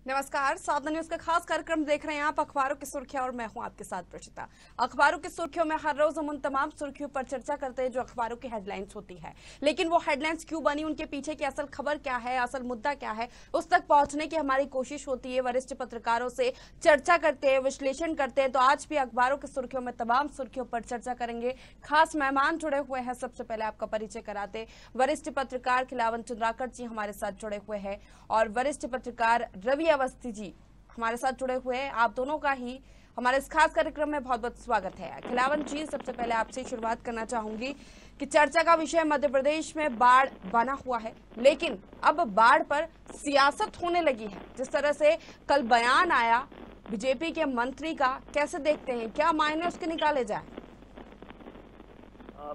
नमस्कार, साधना न्यूज का खास कार्यक्रम देख रहे हैं आप। अखबारों की सुर्खियां और मैं हूं आपके साथ प्रचिता। अखबारों की सुर्खियों में हर रोज हम उन तमाम सुर्खियों पर चर्चा करते हैं जो अखबारों की हेडलाइंस होती है, लेकिन वो हेडलाइंस क्यों बनी, उनके पीछे की असल खबर क्या है, असल मुद्दा क्या है, उस तक पहुंचने की हमारी कोशिश होती है। वरिष्ठ पत्रकारों से चर्चा करते हैं, विश्लेषण करते हैं। तो आज भी अखबारों की सुर्खियों में तमाम सुर्खियों पर चर्चा करेंगे। खास मेहमान जुड़े हुए हैं। सबसे पहले आपका परिचय कराते, वरिष्ठ पत्रकार खिलावन चंद्राकर जी हमारे साथ जुड़े हुए हैं और वरिष्ठ पत्रकार रवि अवस्थी जी हमारे साथ जुड़े हुए हैं। आप दोनों का ही हमारे इस खास कार्यक्रम में बहुत बहुत स्वागत है। खिलावन जी, सबसे पहले आपसे शुरुआत करना चाहूंगी कि चर्चा का विषय मध्य प्रदेश में बाढ़ बना हुआ है, लेकिन अब बाढ़ पर सियासत होने लगी है। जिस तरह से कल बयान आया बीजेपी के मंत्री का, कैसे देखते हैं, क्या मायने उसके निकाले जाए?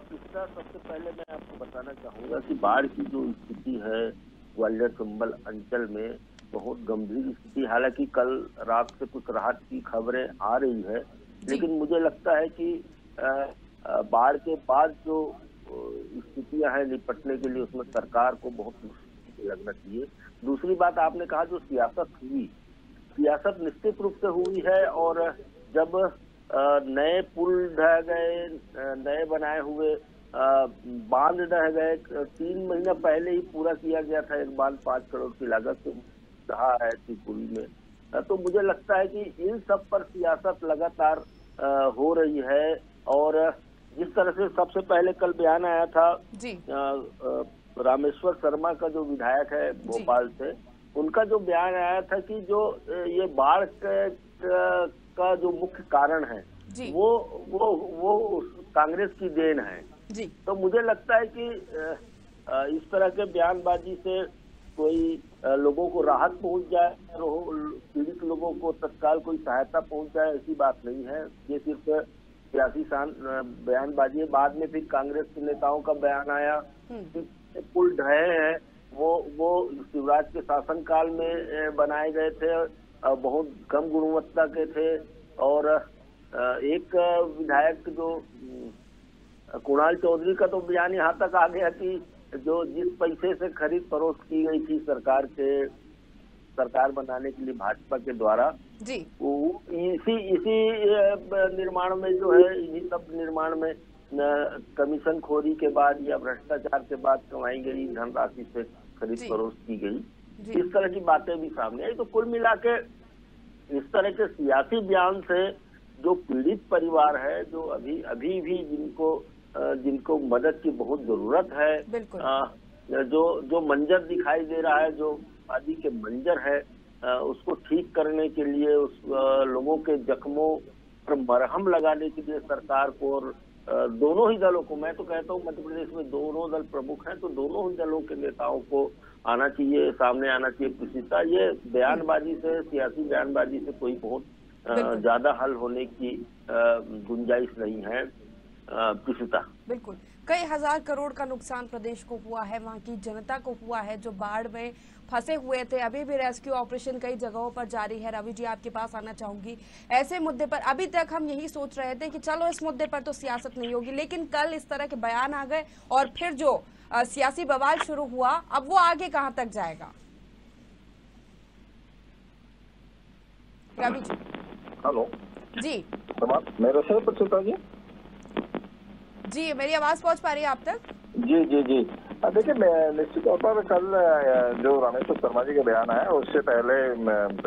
पिछला सबसे पहले मैं आपको बताना चाहूंगा कि बाढ़ की जो स्थिति है ग्वालियर चंबल अंचल में बहुत गंभीर स्थिति। हालांकि कल रात से कुछ राहत की खबरें आ रही है, लेकिन मुझे लगता है कि बाढ़ के बाद जो स्थितियां हैं निपटने के लिए उसमें सरकार को बहुत मुश्किल लगना चाहिए। दूसरी बात, आपने कहा जो सियासत निश्चित रूप से हुई है। और जब नए पुल ढह गए, नए बनाए हुए बांध ढह गए, 3 महीना पहले ही पूरा किया गया था एक बांध 5 करोड़ की लागत से रहा है त्रिपुरी में। तो मुझे लगता है कि इन सब पर सियासत लगातार हो रही है। और जिस तरह से सबसे पहले कल बयान आया था रामेश्वर शर्मा का, जो विधायक है भोपाल से, उनका जो बयान आया था कि जो ये बाढ़ का जो मुख्य कारण है वो कांग्रेस की देन है जी। तो मुझे लगता है कि इस तरह के बयानबाजी से कोई लोगों को राहत पहुंच जाए, पीड़ित लोगों को तत्काल कोई सहायता पहुंच जाए, ऐसी बात नहीं है। ये सिर्फ सियासी बयानबाजी है। बाद में फिर कांग्रेस के नेताओं का बयान आया कि पुल ढहे हैं, वो शिवराज के शासनकाल में बनाए गए थे, बहुत कम गुणवत्ता के थे। और एक विधायक जो कुणाल चौधरी का तो बयान यहाँ तक आ गया कि जो जिस पैसे से खरीद फरोख्त की गई थी सरकार बनाने के लिए भाजपा के द्वारा जी, इसी निर्माण में जो है, इन्हीं सब निर्माण में कमीशन खोरी के बाद या भ्रष्टाचार के बाद कमाई गई धनराशि से खरीद फरोख्त की गई। इस तरह की बातें भी सामने आई। तो कुल मिला के इस तरह के सियासी बयान से जो पीड़ित परिवार है, जो अभी भी जिनको मदद की बहुत जरूरत है, जो मंजर दिखाई दे रहा है, जो आदि के मंजर है, उसको ठीक करने के लिए, उस लोगों के जख्मों पर मरहम लगाने के लिए सरकार को और दोनों ही दलों को, मैं तो कहता हूँ मध्य प्रदेश में दोनों दल प्रमुख हैं, तो दोनों ही दलों के नेताओं को आना चाहिए, सामने आना चाहिए प्रीषिता। ये बयानबाजी से, सियासी बयानबाजी से कोई बहुत ज्यादा हल होने की गुंजाइश नहीं है प्रीषिता। बिल्कुल, कई हजार करोड़ का नुकसान प्रदेश को हुआ है, वहां की जनता को हुआ है जो बाढ़ में फंसे हुए थे। अभी भी रेस्क्यू ऑपरेशन कई जगहों पर जारी है। रवि जी, आपके पास आना चाहूंगी। ऐसे मुद्दे पर अभी तक हम यही सोच रहे थे कि चलो इस मुद्दे पर तो सियासत नहीं होगी, लेकिन कल इस तरह के बयान आ गए और फिर जो सियासी बवाल शुरू हुआ, अब वो आगे कहां तक जाएगा? रवि जी। हेलो जी, मेरे से प्रचुता जी, मेरी आवाज पहुंच पा रही है आप तक? जी जी जी। देखिए, निश्चित तौर पर कल जो रामेश्वर शर्मा जी का बयान आया, उससे पहले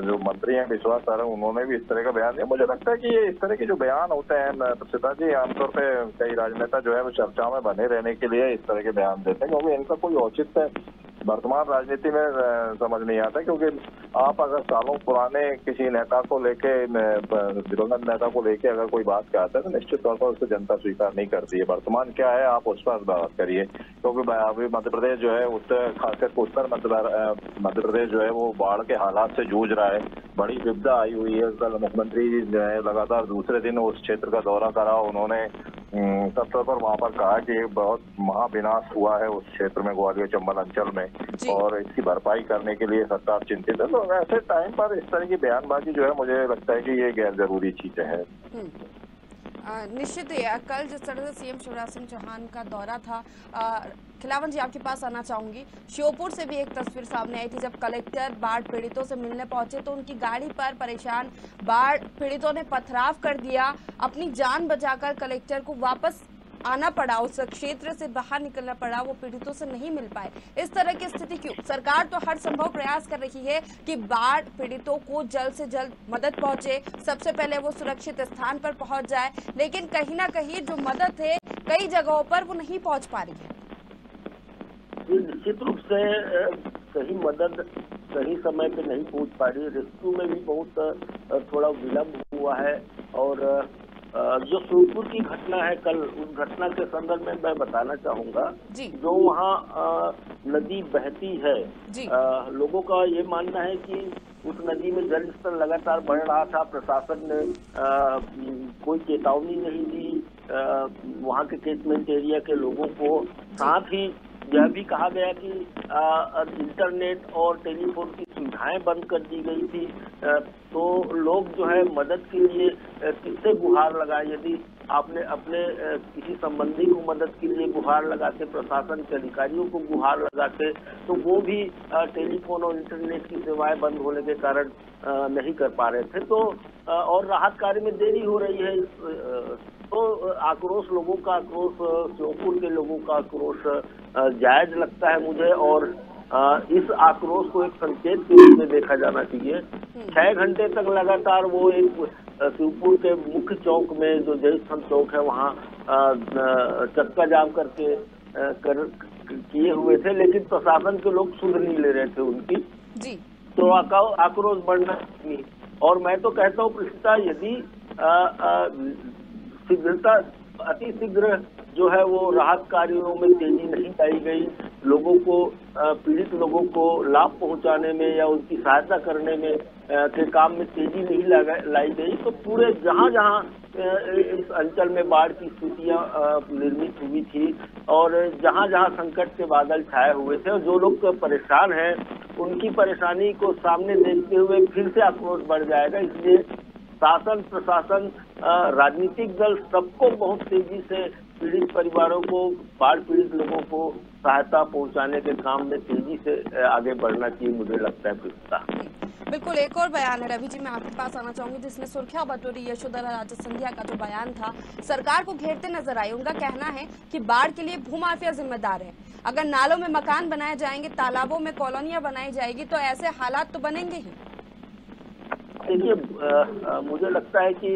जो मंत्री हैं विश्वास सर, उन्होंने भी इस तरह का बयान दिया। मुझे लगता है कि ये इस तरह के जो बयान होते हैं प्रसिद्धा जी, आमतौर पे कई राजनेता जो है वो चर्चा में बने रहने के लिए इस तरह के बयान देते हैं, क्योंकि इनका कोई औचित्य वर्तमान राजनीति में समझ नहीं आता। क्योंकि आप अगर सालों पुराने किसी नेता को लेके, दिवंगत नेता को लेके अगर कोई बात कहते हैं तो निश्चित तौर पर उसको जनता स्वीकार नहीं करती है। वर्तमान क्या है आप उस पर बात करिए, क्योंकि अभी मध्य प्रदेश जो है, खासकर उत्तर मध्य प्रदेश जो है वो बाढ़ के हालात से जूझ रहा है। बड़ी विपदा आई हुई है। कल मुख्यमंत्री जो है लगातार दूसरे दिन उस क्षेत्र का दौरा करा। उन्होंने तत्व पर वहां पर कहा कि बहुत महाविनाश हुआ है उस क्षेत्र में, ग्वालियर चंबल अंचल में, और इसकी भरपाई करने के लिए सरकार चिंतित है। तो ऐसे टाइम पर इस तरह की बयानबाजी जो है, मुझे लगता है कि ये गैर जरूरी चीजें हैं। निश्चित ही कल जिस तरह से सीएम शिवराज सिंह चौहान का दौरा था, खिलावन जी आपके पास आना चाहूंगी। श्योपुर से भी एक तस्वीर सामने आई थी जब कलेक्टर बाढ़ पीड़ितों से मिलने पहुंचे तो उनकी गाड़ी पर परेशान बाढ़ पीड़ितों ने पथराव कर दिया। अपनी जान बचाकर कलेक्टर को वापस आना पड़ा, उस क्षेत्र से बाहर निकलना पड़ा, वो पीड़ितों से नहीं मिल पाए। इस तरह की स्थिति क्यों? सरकार तो हर संभव प्रयास कर रही है कि बाढ़ पीड़ितों को जल्द से जल्द मदद पहुंचे, सबसे पहले वो सुरक्षित स्थान पर पहुंच जाए, लेकिन कहीं ना कहीं जो मदद है कई जगहों पर वो नहीं पहुंच पा रही है। निश्चित रूप से सही मदद सही समय पे नहीं पहुंच पा रही। रेस्क्यू में भी बहुत थोड़ा विलम्ब हुआ है। और जो श्योपुर की घटना है कल, उस घटना के संदर्भ में मैं बताना चाहूंगा, जो वहाँ नदी बहती है, लोगों का ये मानना है कि उस नदी में जल स्तर लगातार बढ़ रहा था। प्रशासन ने कोई चेतावनी नहीं दी वहाँ के कैचमेंट एरिया के लोगों को। साथ ही यह भी कहा गया कि इंटरनेट और टेलीफोन की सुविधाएं बंद कर दी गई थी। तो लोग जो है मदद के लिए किससे गुहार लगाए? यदि आपने अपने किसी संबंधी को मदद के लिए गुहार लगाते, प्रशासन के अधिकारियों को गुहार लगाते, तो वो भी टेलीफोन और इंटरनेट की सेवाएं बंद होने के कारण नहीं कर पा रहे थे। तो और राहत कार्य में देरी हो रही है। तो आक्रोश, लोगों का आक्रोश, श्योपुर के लोगों का आक्रोश जायज लगता है मुझे। और इस आक्रोश को एक संकेत के रूप में देखा जाना चाहिए। 6 घंटे तक लगातार वो एक श्योपुर के मुख्य चौक में, जो जय स्तंभ चौक है, वहाँ चक्का जाम करके किए हुए थे, लेकिन प्रशासन के लोग सुध नहीं ले रहे थे उनकी। तो आक्रोश बढ़ना चाहिए। और मैं तो कहता हूँ प्रतिष्ठा, यदि शीघ्रता, अति शीघ्र जो है वो राहत कार्यों में तेजी नहीं लाई गई, लोगों को, पीड़ित लोगों को लाभ पहुंचाने में या उनकी सहायता करने में के काम में तेजी नहीं लाई गई, तो पूरे जहां जहां इस अंचल में बाढ़ की स्थितियां निर्मित हुई थी और जहां जहां संकट के बादल छाए हुए थे, और जो लोग परेशान हैं उनकी परेशानी को सामने देखते हुए फिर से आक्रोश बढ़ जाएगा। इसलिए शासन, प्रशासन, राजनीतिक दल, सबको बहुत तेजी से पीड़ित परिवारों को, बाढ़ पीड़ित लोगों को सहायता पहुंचाने के काम में तेजी से आगे बढ़ना चाहिए, मुझे लगता है। प्रतिष्ठा बिल्कुल। एक और बयान है रवि जी, मैं आपके पास आना चाहूंगी, जिसमें सुर्खियां बटोरी यशोधरा राजे सिंधिया का जो बयान था, सरकार को घेरते नजर आई। उनका कहना है कि बाढ़ के लिए भूमाफिया जिम्मेदार है। अगर नालों में मकान बनाए जाएंगे, तालाबों में कॉलोनियां बनाई जाएगी, तो ऐसे हालात तो बनेंगे ही। देखिए, मुझे लगता है कि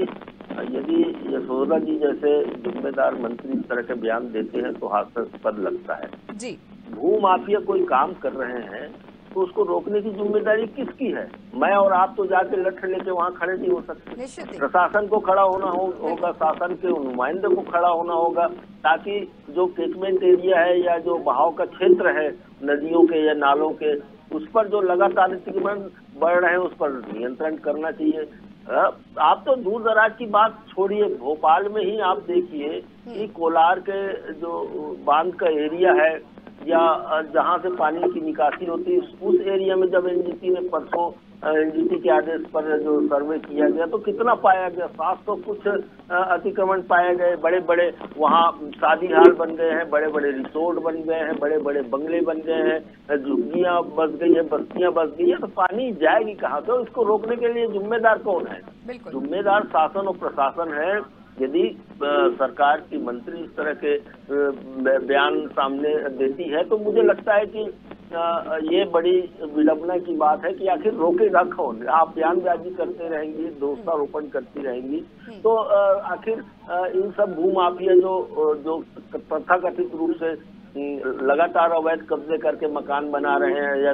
यदि यशोधरा जी जैसे जिम्मेदार मंत्री इस तरह के बयान देते हैं तो हास्यास्पद लगता है जी। भूमाफिया कोई काम कर रहे हैं तो उसको रोकने की जिम्मेदारी किसकी है? मैं और आप तो जाके लठ लेके वहाँ खड़े नहीं हो सकते। प्रशासन को खड़ा होना होगा, शासन के नुमाइंदे को खड़ा होना होगा, ताकि जो कैचमेंट एरिया है या जो बहाव का क्षेत्र है नदियों के या नालों के, उस पर जो लगातार अतिक्रमण बढ़ रहे हैं उस पर नियंत्रण करना चाहिए। आप तो दूर दराज की बात छोड़िए, भोपाल में ही आप देखिए कि कोलार के जो बांध का एरिया है या जहां से पानी की निकासी होती है, उस एरिया में जब एनजीटी ने परसों एनजीटी के आदेश पर जो सर्वे किया गया तो कितना पाया गया? 700 कुछ अतिक्रमण पाए गए। बड़े बड़े वहाँ शादी हाल बन गए हैं, बड़े बड़े रिसोर्ट बन गए हैं, बड़े बड़े बंगले बन गए हैं, झुग्गियां बस गई है, बस्तियां बस गई है। तो पानी जाएगी कहाँ से? इसको रोकने के लिए जिम्मेदार कौन है? जिम्मेदार शासन और प्रशासन है। यदि सरकार की मंत्री इस तरह के बयान सामने देती है तो मुझे लगता है कि ये बड़ी विडंबना की बात है कि आखिर रोकेगा कौन? आप बयानबाजी करते रहेंगी, दोषारोपण करती रहेंगी, तो आखिर इन सब भूमाफिया जो तथाकथित रूप से लगातार अवैध कब्जे करके मकान बना रहे हैं या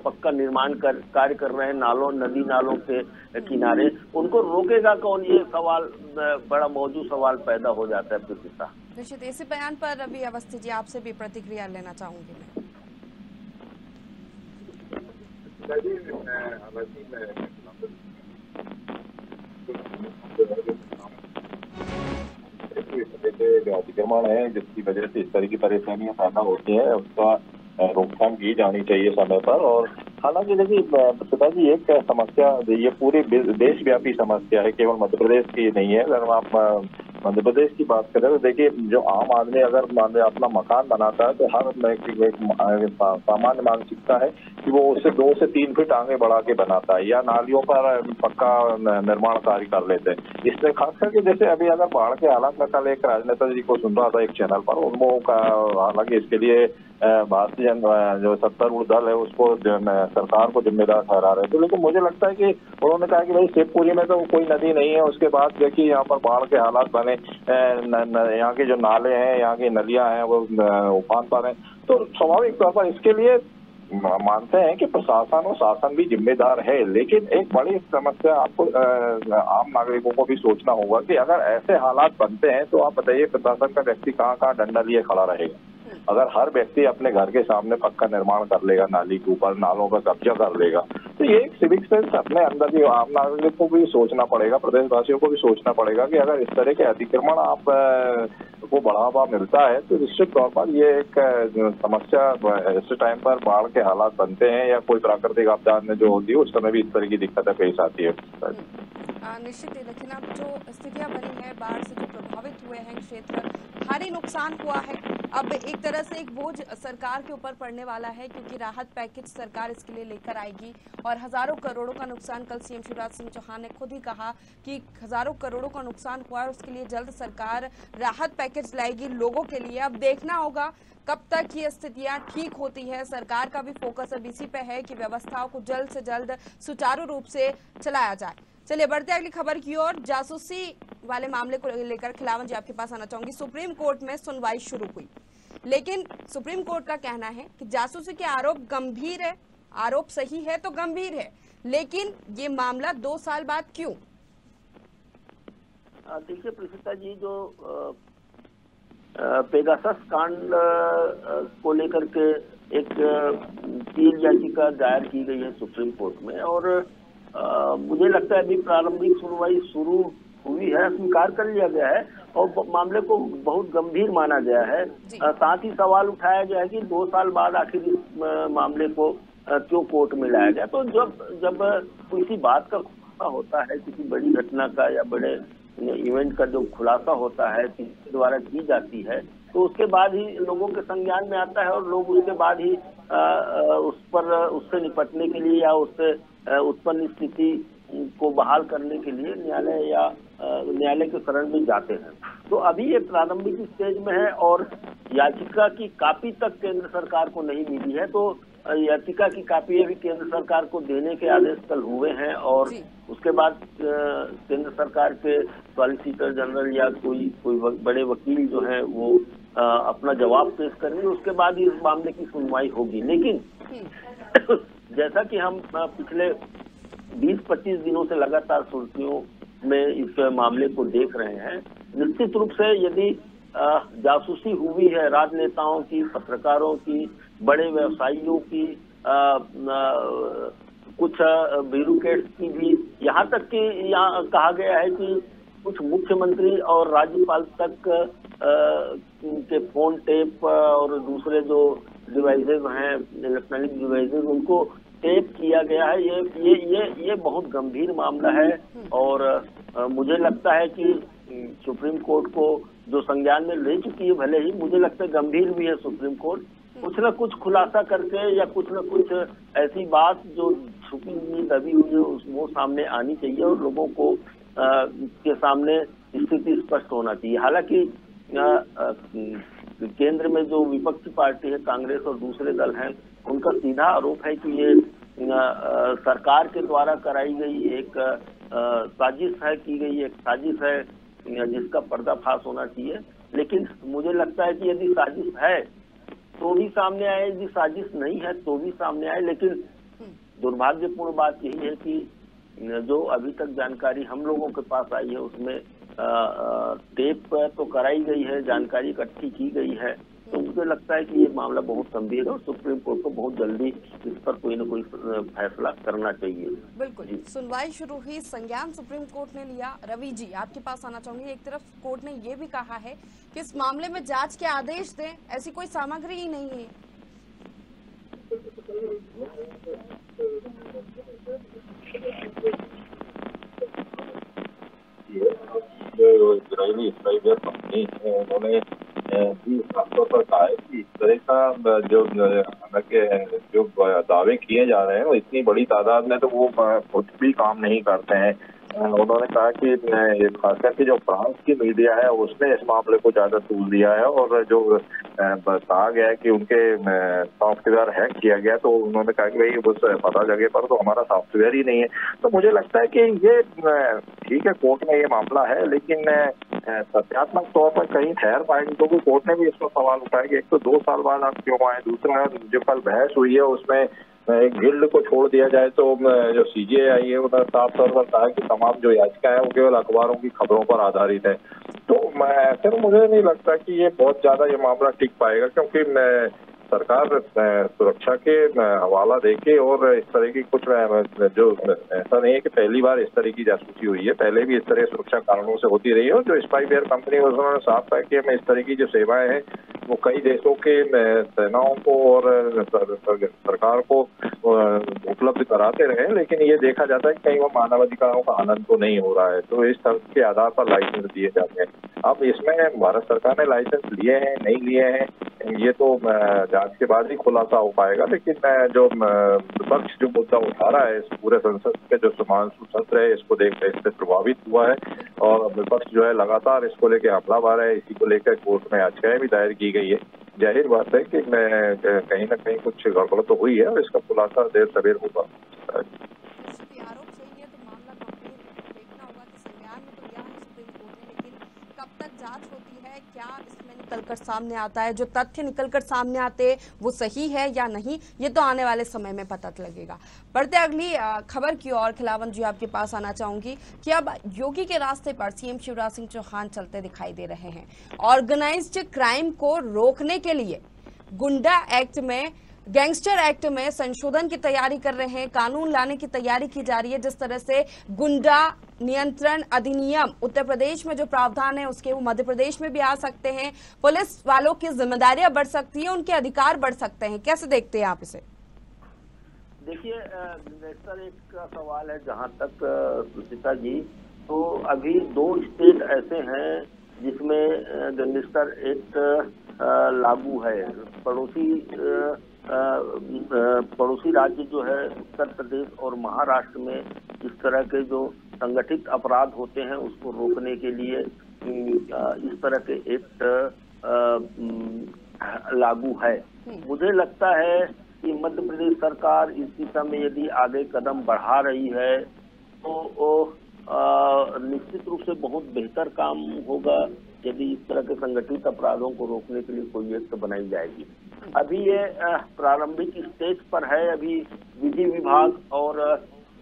पक्का निर्माण कार्य कर रहे हैं नालों, नदी नालों के किनारे, उनको रोकेगा कौन? ये सवाल, बड़ा मौजूद सवाल पैदा हो जाता है। प्रतिष्ठा निश्चित इसी बयान पर रवि अवस्थी जी आपसे भी प्रतिक्रिया लेना चाहूंगी जो अतिक्रमण है जिसकी वजह से इस तरह की परेशानियां पैदा होती है, उसका रोकथाम की जानी चाहिए समय पर। और हालांकि देखिए प्रतिभा जी, एक समस्या ये पूरे देशव्यापी समस्या है, केवल मध्य प्रदेश की नहीं है। अगर आप मध्य प्रदेश की बात करें तो देखिए, जो आम आदमी अगर मान लीजिए अपना मकान बनाता है तो हर सामान्य मानसिकता है कि वो उससे 2 से 3 फीट आगे बढ़ा के बनाता है, या नालियों पर पक्का निर्माण कार्य कर लेते हैं। इससे खास करके जैसे अभी अगर बाढ़ के हालात में, कल एक राजनेता जी को सुन रहा था एक चैनल पर, उनको हालांकि इसके लिए भारतीय जो सत्तारूढ़ दल है उसको सरकार को जिम्मेदार ठहरा रहे थे, लेकिन मुझे लगता है कि उन्होंने कहा कि भाई शिवपुरी में तो कोई नदी नहीं है, उसके बाद देखिए यहाँ पर बाढ़ के हालात बने, यहाँ के जो नाले हैं, यहाँ की नदियां हैं वो उफान पर हैं, तो स्वाभाविक तौर पर इसके लिए मानते हैं कि प्रशासन और शासन भी जिम्मेदार है। लेकिन एक बड़ी समस्या आपको आम नागरिकों को भी सोचना होगा कि अगर ऐसे हालात बनते हैं तो आप बताइए प्रशासन का व्यक्ति कहाँ कहाँ डंडा लिए खड़ा रहेगा। अगर हर व्यक्ति अपने घर के सामने पक्का निर्माण कर लेगा, नाली के ऊपर नालों पर कब्जा कर लेगा, तो ये एक सिविक सेंस अपने अंदर ही आम नागरिक को भी सोचना पड़ेगा, प्रदेशवासियों को भी सोचना पड़ेगा कि अगर इस तरह के अतिक्रमण आप को बढ़ावा मिलता है तो निश्चित तौर पर ये एक समस्या ऐसे टाइम पर बाढ़ के हालात बनते हैं या कोई प्राकृतिक आपदा में जो होती है उस समय भी इस तरह की दिक्कतें पेश आती है। निश्चित ही, लेकिन अब जो स्थितियां बनी है, बाढ़ से जो प्रभावित हुए हैं क्षेत्र, भारी नुकसान हुआ है। अब एक तरह से एक बोझ सरकार के ऊपर पड़ने वाला है, क्योंकि राहत पैकेज सरकार इसके लिए लेकर आएगी और हजारों करोड़ों का नुकसान, कल सीएम शिवराज सिंह चौहान ने खुद ही कहा कि हजारों करोड़ों का नुकसान हुआ है, उसके लिए जल्द सरकार राहत पैकेज लाएगी लोगों के लिए। अब देखना होगा कब तक ये स्थितियां ठीक होती है। सरकार का भी फोकस अब इसी पे है कि व्यवस्थाओं को जल्द से जल्द सुचारू रूप से चलाया जाए। चलिए बढ़ते अगली खबर की ओर। जासूसी वाले मामले को लेकर खिलावन जी आपके पास आना चाहूंगी। सुप्रीम कोर्ट में सुनवाई शुरू हुई, लेकिन सुप्रीम कोर्ट का कहना है कि जासूसी के आरोप गंभीर है, आरोप सही है तो गंभीर है, लेकिन ये मामला 2 साल बाद क्यों? देखिए प्रीतिका जी, जो पेगासस कांड को लेकर के एक अपील याचिका दायर की गई है सुप्रीम कोर्ट में, और मुझे लगता है अभी प्रारंभिक सुनवाई शुरू हुई है, स्वीकार कर लिया गया है और मामले को बहुत गंभीर माना गया है। साथ ही सवाल उठाया गया है कि 2 साल बाद आखिर इस मामले को क्यों कोर्ट में लाया गया। तो जब किसी बात का खुलासा होता है, किसी बड़ी घटना का या बड़े इवेंट का जो खुलासा होता है किसी द्वारा की जाती है, तो उसके बाद ही लोगों के संज्ञान में आता है और लोग उसके बाद ही उससे निपटने के लिए या उससे उत्पन्न स्थिति को बहाल करने के लिए न्यायालय के शरण में जाते हैं। तो अभी ये प्रारंभिक स्टेज में है और याचिका की कॉपी तक केंद्र सरकार को नहीं मिली है, तो याचिका की कॉपी अभी केंद्र सरकार को देने के आदेश कल हुए हैं और उसके बाद केंद्र सरकार के सॉलिसिटर जनरल या कोई बड़े वकील जो है वो अपना जवाब पेश करेंगे, उसके बाद ही इस मामले की सुनवाई होगी। लेकिन जैसा कि हम पिछले 20-25 दिनों से लगातार सुर्खियों में इस मामले को देख रहे हैं, निश्चित रूप से यदि जासूसी हुई है राजनेताओं की, पत्रकारों की, बड़े व्यवसायियों की, कुछ ब्यूरोक्रेट्स की भी, यहाँ तक कि यहाँ कहा गया है कि कुछ मुख्यमंत्री और राज्यपाल तक के फोन टेप और दूसरे जो डिवाइसेज हैं, इलेक्ट्रॉनिक डिवाइसेज, उनको टेप किया गया है। ये बहुत गंभीर मामला है और मुझे लगता है कि सुप्रीम कोर्ट को जो संज्ञान में ले चुकी है, भले ही मुझे लगता है गंभीर भी है सुप्रीम कोर्ट, कुछ न कुछ खुलासा करके या कुछ न कुछ ऐसी बात जो छुपी हुई दबी हुई है वो सामने आनी चाहिए और लोगों को के सामने स्थिति स्पष्ट होना चाहिए। हालांकि केंद्र में जो विपक्षी पार्टी है कांग्रेस और दूसरे दल हैं, उनका सीधा आरोप है कि ये सरकार के द्वारा कराई गई एक साजिश है, की गई एक साजिश है जिसका पर्दाफाश होना चाहिए। लेकिन मुझे लगता है कि यदि साजिश है तो भी सामने आए, यदि साजिश नहीं है तो भी सामने आए। लेकिन दुर्भाग्यपूर्ण बात यही है कि जो अभी तक जानकारी हम लोगों के पास आई है उसमें टेप तो कराई गई है, जानकारी इकट्ठी की गई है, तो मुझे लगता है कि ये मामला बहुत गंभीर है और सुप्रीम कोर्ट को बहुत जल्दी इस पर कोई न कोई फैसला करना चाहिए। बिल्कुल, सुनवाई शुरू हुई, संज्ञान सुप्रीम कोर्ट ने लिया। रवि जी आपके पास आना चाहूंगी। एक तरफ कोर्ट ने ये भी कहा है कि इस मामले में जांच के आदेश दें, ऐसी कोई सामग्री ही नहीं है। जो इजरायली स्ट्राइक बियर कंपनी है, उन्होंने भी खासतौर पर कहा है कि इस तरह का जो दावे किए जा रहे हैं वो इतनी बड़ी तादाद में तो वो कुछ भी काम नहीं करते हैं। उन्होंने कहा कि खासकर के जो फ्रांस की मीडिया है उसने इस मामले को ज्यादा तूल दिया है, और जो कहा गया है कि उनके सॉफ्टवेयर हैक किया गया, तो उन्होंने कहा कि भाई बस पता लगे पर तो हमारा सॉफ्टवेयर ही नहीं है। तो मुझे लगता है कि ये ठीक है, कोर्ट में ये मामला है, लेकिन तथ्यात्मक तौर पर कहीं ठहर पाएंगे, क्योंकि कोर्ट ने भी इसमें सवाल उठाया कि एक तो 2 साल बाद आप क्यों आए, दूसरा जो कल बहस हुई है उसमें एक गिल्ड को छोड़ दिया जाए, तो जो सीजेआई है उन्होंने साफ तौर पर कहा कि तमाम जो याचिका है वो केवल अखबारों की खबरों पर आधारित है। तो ऐसे में मुझे नहीं लगता कि ये बहुत ज्यादा ये मामला टिक पाएगा, क्योंकि सरकार सुरक्षा के हवाला देके और इस तरह की कुछ जो ऐसा नहीं है कि पहली बार इस तरह की जासूसी हुई है, पहले भी इस तरह सुरक्षा कारणों से होती रही है। और जो स्पाईवेयर कंपनी उन्होंने साफ कहा कि हमें इस तरह की जो सेवाएं हैं वो कई देशों के सेनाओं को और सरकार को उपलब्ध कराते रहे, लेकिन ये देखा जाता है कि कहीं वो मानवाधिकारों का हनन तो नहीं हो रहा है, तो इस तरह के आधार पर लाइसेंस दिए जाते हैं। अब इसमें भारत सरकार ने लाइसेंस लिए हैं नहीं लिए हैं ये तो जांच के बाद ही खुलासा हो पाएगा, लेकिन जो विपक्ष जो मुद्दा उठा रहा है इस पूरे संसद के जो समांशु सत्र है इसको देखकर इससे प्रभावित हुआ है, और विपक्ष जो है लगातार इसको लेकर हमलावर है, इसी को लेकर कोर्ट में याचिकाएं भी दायर की गई है। जाहिर बात है कि कहीं ना कहीं कुछ गड़बड़ तो हुई है और इसका खुलासा देर सवेर होगा। क्या इसमें निकलकर सामने आता है, जो तथ्य निकलकर सामने आते हैं वो सही है या नहीं, ये तो आने वाले समय में पता लगेगा। बढ़ते अगली खबर की ओर, खिलावन जी आपके पास आना चाहूंगी कि अब योगी के रास्ते पर सीएम शिवराज सिंह चौहान चलते दिखाई दे रहे हैं। ऑर्गेनाइज्ड क्राइम को रोकने के लिए गुंडा एक्ट में, गैंगस्टर एक्ट में संशोधन की तैयारी कर रहे हैं, कानून लाने की तैयारी की जा रही है। जिस तरह से गुंडा नियंत्रण अधिनियम उत्तर प्रदेश में जो प्रावधान है उसके वो मध्य प्रदेश में भी आ सकते हैं, पुलिस वालों की जिम्मेदारियां बढ़ सकती हैं, उनके अधिकार बढ़ सकते हैं। कैसे देखते हैं आप इसे? देखिए, गैंगस्टर एक्ट का सवाल है जहां तक सुचिता जी, तो अभी 2 स्टेट ऐसे हैं जिसमें गैंगस्टर एक्ट लागू है। पड़ोसी राज्य जो है उत्तर प्रदेश और महाराष्ट्र में इस तरह के जो संगठित अपराध होते हैं उसको रोकने के लिए इस तरह के एक्ट लागू है। मुझे लगता है कि मध्य प्रदेश सरकार इस दिशा में यदि आगे कदम बढ़ा रही है तो निश्चित रूप से बहुत बेहतर काम होगा यदि इस तरह के संगठित अपराधों को रोकने के लिए कोई एक्ट बनाई जाएगी। अभी ये प्रारंभिक स्टेज पर है। अभी विधि विभाग और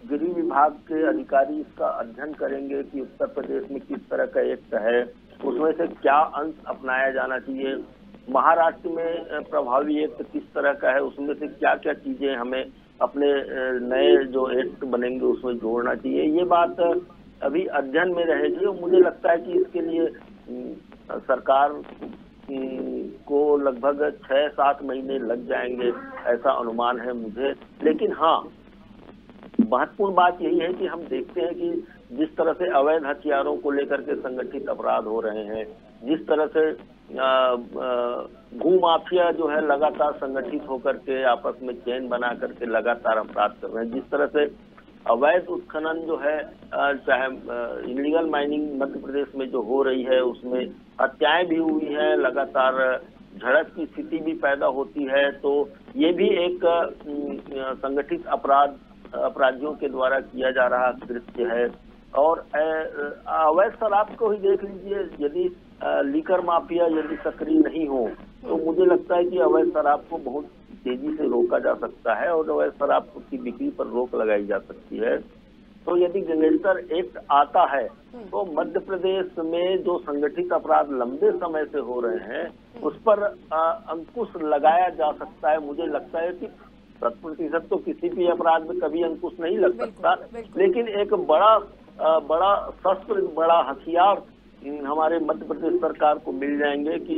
गृह विभाग के अधिकारी इसका अध्ययन करेंगे कि उत्तर प्रदेश में किस तरह का एक्ट है, उसमें से क्या अंश अपनाया जाना चाहिए, महाराष्ट्र में प्रभावी एक्ट किस तरह का है, उसमें से क्या क्या चीजें हमें अपने नए जो एक्ट बनेंगे उसमें जोड़ना चाहिए। ये बात अभी अध्ययन में रहेगी और मुझे लगता है कि इसके लिए सरकार को लगभग 6-7 महीने लग जाएंगे, ऐसा अनुमान है मुझे। लेकिन हाँ, महत्वपूर्ण बात यही है कि हम देखते हैं कि जिस तरह से अवैध हथियारों को लेकर के संगठित अपराध हो रहे हैं, जिस तरह से भू माफिया जो है लगातार संगठित होकर के आपस में चेन बना करके लगातार अपराध कर रहे हैं, जिस तरह से अवैध उत्खनन जो है, चाहे इलीगल माइनिंग मध्य प्रदेश में जो हो रही है उसमें हत्याएं भी हुई है, लगातार झड़प की स्थिति भी पैदा होती है, तो ये भी एक संगठित अपराधियों के द्वारा किया जा रहा कृत्य है। और अवैध शराब को ही देख लीजिए, यदि लीकर माफिया यदि सक्रिय नहीं हो तो मुझे लगता है कि अवैध शराब को बहुत तेजी से रोका जा सकता है और अवैध शराब की बिक्री पर रोक लगाई जा सकती है। तो यदि गैंगस्टर एक्ट आता है तो मध्य प्रदेश में जो संगठित अपराध लंबे समय से हो रहे हैं उस पर अंकुश लगाया जा सकता है। मुझे लगता है कि 100% तो किसी भी अपराध में कभी अंकुश नहीं लग सकता, लेकिन एक बड़ा शस्त्र, बड़ा हथियार हमारे मध्य प्रदेश सरकार को मिल जाएंगे कि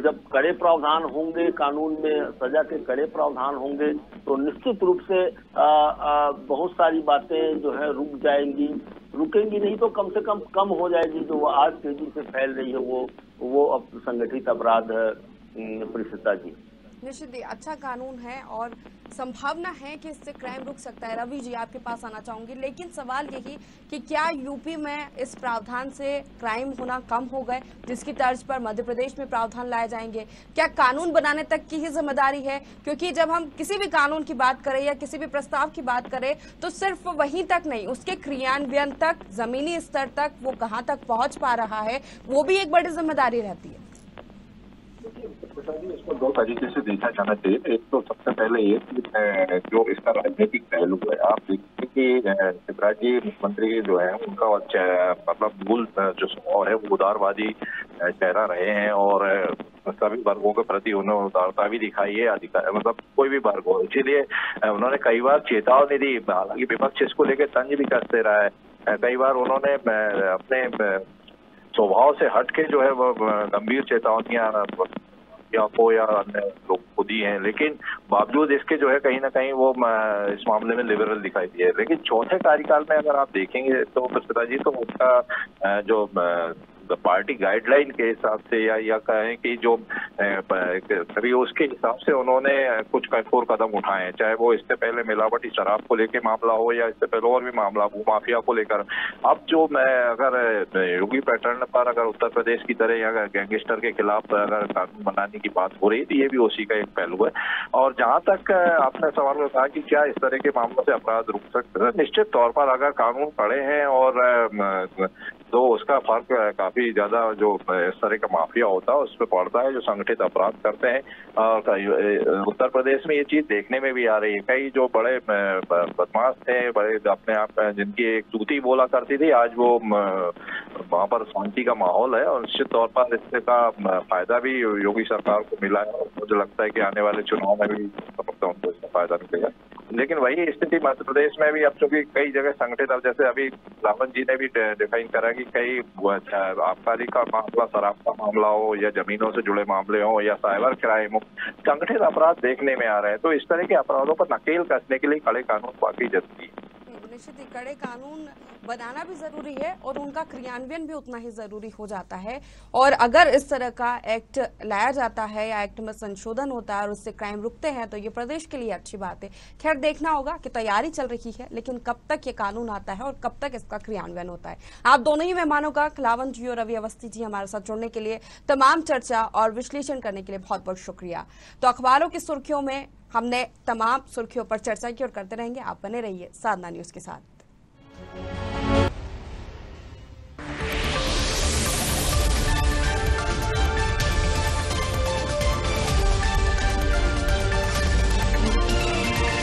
जब कड़े प्रावधान होंगे, कानून में सजा के कड़े प्रावधान होंगे, तो निश्चित रूप से बहुत सारी बातें जो है रुकेंगी नहीं तो कम से कम हो जाएगी। जो वो आज तेजी से फैल रही है वो अब संगठित अपराध है। प्रियसुता जी, निश्चित ही अच्छा कानून है और संभावना है कि इससे क्राइम रुक सकता है। रवि जी, आपके पास आना चाहूंगी, लेकिन सवाल यही कि क्या यूपी में इस प्रावधान से क्राइम होना कम हो गए, जिसकी तर्ज पर मध्य प्रदेश में प्रावधान लाए जाएंगे? क्या कानून बनाने तक की ही जिम्मेदारी है? क्योंकि जब हम किसी भी कानून की बात करें या किसी भी प्रस्ताव की बात करें तो सिर्फ वहीं तक नहीं, उसके क्रियान्वयन तक, जमीनी स्तर तक वो कहाँ तक पहुंच पा रहा है, वो भी एक बड़ी जिम्मेदारी रहती है। इसको दो तरीके से देखा जाना चाहिए। एक तो सबसे पहले ये जो इसका राजनीतिक पहलू है। आप देखिए कि शिवराज जी मुख्यमंत्री जो है उनका मतलब मूल जो स्वभाव है वो उदारवादी चेहरा रहे हैं और सभी वर्गों के प्रति उन्होंने उदारता भी दिखाई है, मतलब कोई भी वर्ग हो। इसीलिए उन्होंने कई बार चेतावनी दी, हालांकि विपक्ष इसको लेकर तंज भी कसते रहा है। कई बार उन्होंने अपने स्वभाव से हट के जो है वो गंभीर चेतावनियां को या अन्य लोग को दी हैं, लेकिन बावजूद इसके जो है कहीं ना कहीं वो इस मामले में लिबरल दिखाई दिए। लेकिन चौथे कार्यकाल में अगर आप देखेंगे तो प्रियसुता जी, तो उसका जो पार्टी गाइडलाइन के हिसाब से या कहें कि जो सभी उसके हिसाब से उन्होंने कुछ कठोर कदम उठाए हैं, चाहे वो इससे पहले मिलावटी शराब को लेकर मामला हो या इससे पहले और भी मामला भू माफिया को लेकर। अब जो अगर योगी पैटर्न पर अगर उत्तर प्रदेश की तरह या गैंगस्टर के खिलाफ अगर कानून बनाने की बात हो रही है तो ये भी उसी का एक पहलू है। और जहां तक आपने सवाल में कहा कि क्या इस तरह के मामलों से अपराध रुक सकते हैं, निश्चित तौर पर अगर कानून कड़े हैं और तो उसका फर्क काफी ज्यादा जो इस तरह का माफिया होता है उस पर पड़ता है जो संगठित अपराध करते हैं। और उत्तर प्रदेश में ये चीज देखने में भी आ रही है। कई जो बड़े बदमाश थे, बड़े अपने आप जिनकी एक चूती बोला करती थी, आज वो वहाँ पर शांति का माहौल है और निश्चित तौर पर इससे का फायदा भी योगी सरकार को मिला है और मुझे लगता है कि आने वाले चुनाव में भी उनको इसका फायदा मिलेगा। लेकिन वही स्थिति मध्य प्रदेश में भी अब चूंकि कई जगह संगठित, अब जैसे अभी रावत जी ने भी डिफाइन करा कि कई आबकारी का मामला, शराब का मामला हो या जमीनों से जुड़े मामले हो या साइबर क्राइम हो, संगठित अपराध देखने में आ रहे हैं। तो इस तरह के अपराधों पर नकेल कसने के लिए कड़े कानून वाकई जरूरी है। निश्चित ही कड़े कानून बनाना भी जरूरी है और उनका क्रियान्वयन भी उतना ही जरूरी हो जाता है। और अगर इस तरह का एक्ट लाया जाता है या एक्ट में संशोधन होता है और उससे क्राइम रुकते हैं तो ये प्रदेश के लिए अच्छी बात है। खैर, देखना होगा कि तैयारी चल रही है, लेकिन कब तक ये कानून आता है और कब तक इसका क्रियान्वयन होता है। आप दोनों ही मेहमानों का, खिलावन जी और रवि अवस्थी जी, हमारे साथ जुड़ने के लिए, तमाम चर्चा और विश्लेषण करने के लिए बहुत बहुत शुक्रिया। तो अखबारों की सुर्खियों में हमने तमाम सुर्खियों पर चर्चा की और करते रहेंगे। आप बने रहिए साधना न्यूज के साथ।